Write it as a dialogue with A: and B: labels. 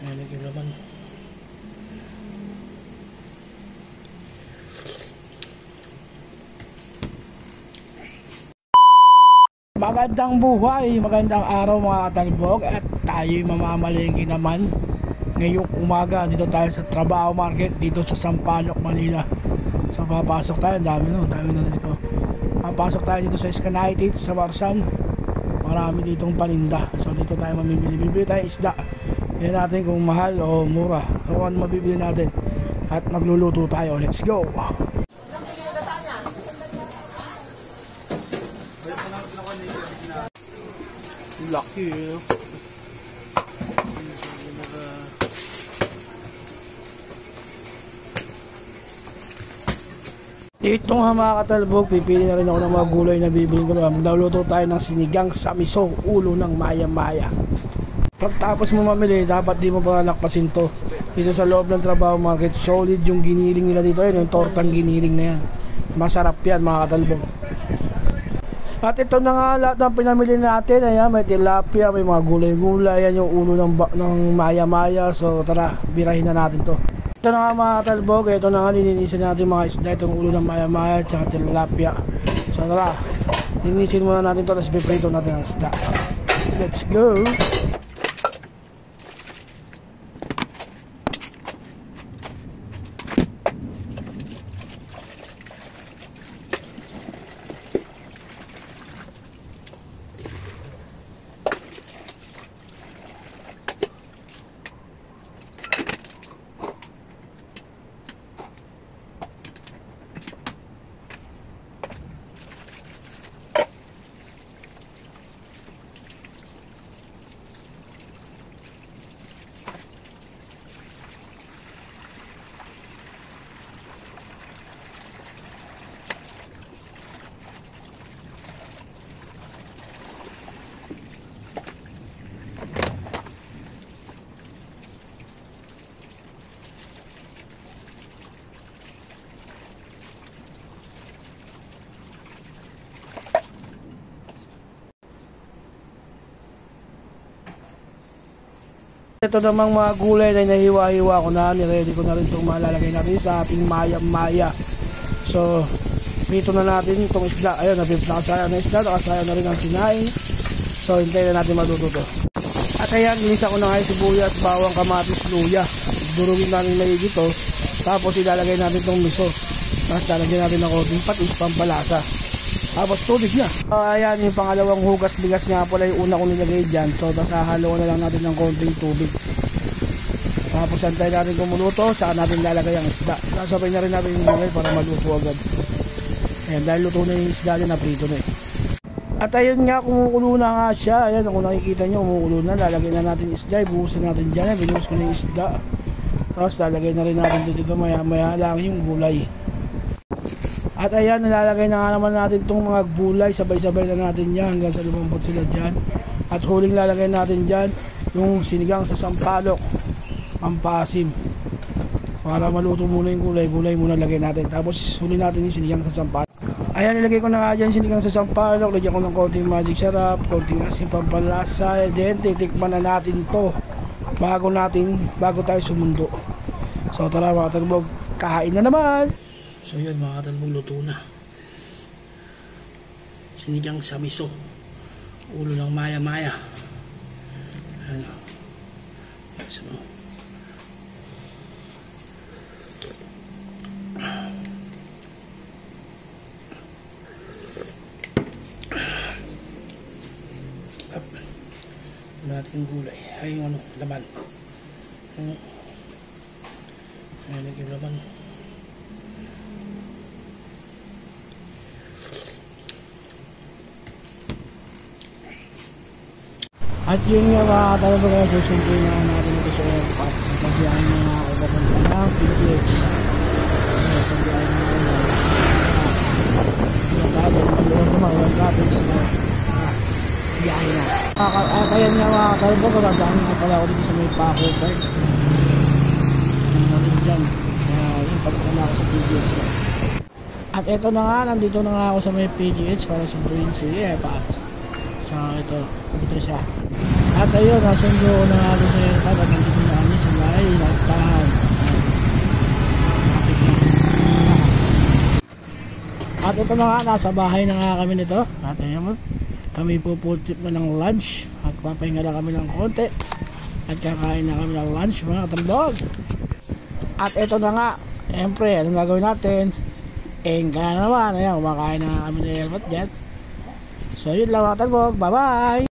A: Ayan, naglaman. Magandang buhay, magandang araw mga katalbog. At tayo'y mamamalengke naman ngayong umaga. Dito tayo sa Trabaho Market dito sa Sampaloc, Manila. So papasok tayo, dami na dito. Papasok tayo dito sa Scanaitit, sa Marsan. Marami ditong paninda. So dito tayo mamimili. Bibili tayo isda. Yan natin kung mahal o mura. So ano mabibili natin. At magluluto tayo. Let's go! Lucky. Dito nga mga katalbog, pipili na rin ako ng mga gulay na bibilin ko. Magluto tayo ng sinigang sa miso, ulo ng maya-maya. Pagtapos mo mamili, dapat di mo pa lakpasin to. Dito sa loob ng Trabaho Market, solid yung giniling nila dito. Ayun, yung tortang giniling na yan. Masarap yan mga katalbog. At ito na nga lahat ng pinamili natin. Ayan, may tilapia, may mga gulay-gulay. Yan yung ulo ng maya-maya. So tara, birahin na natin to. Ito na nga mga katalbog. Ito na nga lininisin natin mga isda. Itong ulo ng maya-maya at saka tilapia. So tara, lininisin muna natin to. Tapos piprito natin ang isda. Let's go! Ito namang mga gulay na nahiwa-hiwa ko na, niready ko na rin itong malalagay natin sa ating maya-maya. So, pito na natin itong isda. Ayun, nakasaya na isda, nakasaya na rin ang sinaing. So, hintayin na natin matututo. At ayan, inisa ko na nga yung sibuyas, bawang, kamatis, luya. Durugin natin maigi ito. Tapos ilalagay natin itong miso. Tapos lalagyan natin ng konting patis, pampalasa. Tapos tubig na. Ayan, yung pangalawang hugas bigas nga pala yung una ko nilagay dyan. So tapos hahalo na lang natin ng konting tubig. Tapos antay natin kumuluto, saka natin lalagay ang isda. Nasabay na rin natin yung gulay para maluto agad. Ayan, dahil luto na yung isda dyan, naprito na eh. At ayun nga, kumukulo na nga siya. Ayan, kung nakikita nyo, kumukulo na. Lalagay na natin yung isda, ibuhusan natin dyan. Binuhos ko na yung isda. Tapos lalagay na rin natin dito, maya lang yung gulay. At ayan, nalalagay na nga naman natin itong mga gulay. Sabay-sabay na natin yan hanggang sa lumambot sila dyan. At huling lalagay natin dyan yung sinigang sa sampalok, pampasim. Para maluto muna yung gulay, gulay muna lagay natin. Tapos huli natin yung sinigang sa sampalok. Ayan, nilagay ko na nga dyan sinigang sa sampalok. Lagyan ko ng konting magic sarap, konting asin, pampalasa. Then titikman na natin to bago tayo sumundo. So tara mga katalbog, kain na naman. So yun mga katalbog, luto na. Sinigang sa miso, ulo ng maya-maya. Ano? So, natin gulay. Ay yung laman. Ayan, yung laman. At yun nga mga katalbog, susunduin na natin ito sa airpods. Sa tabihan na ibapunta ng PTH. Sa tabihan na magluon naman, walang traffic sa biyahe na. Kaya nga mga katalbog, dahil nga pala ako dito sa may Paco Park. Narin dyan. Yun, papunta na ako sa PTH. At ito na nga, nandito na nga ako sa may PTH para sunduin si airpods. So ito siya. At ayun, nasundo ko na natin sa airpod at nandito na kami At ito na nga, nasa bahay na nga kami nito. At ayun, kami puputip na ng lunch. At papahinga na kami ng konti. At kakain na kami ng lunch mga katambog. At ito na nga, siyempre, anong gagawin natin? Engga na naman. Ayan, kumakain na kami ng helmet dyan. So yun lang mga katambog. Bye bye!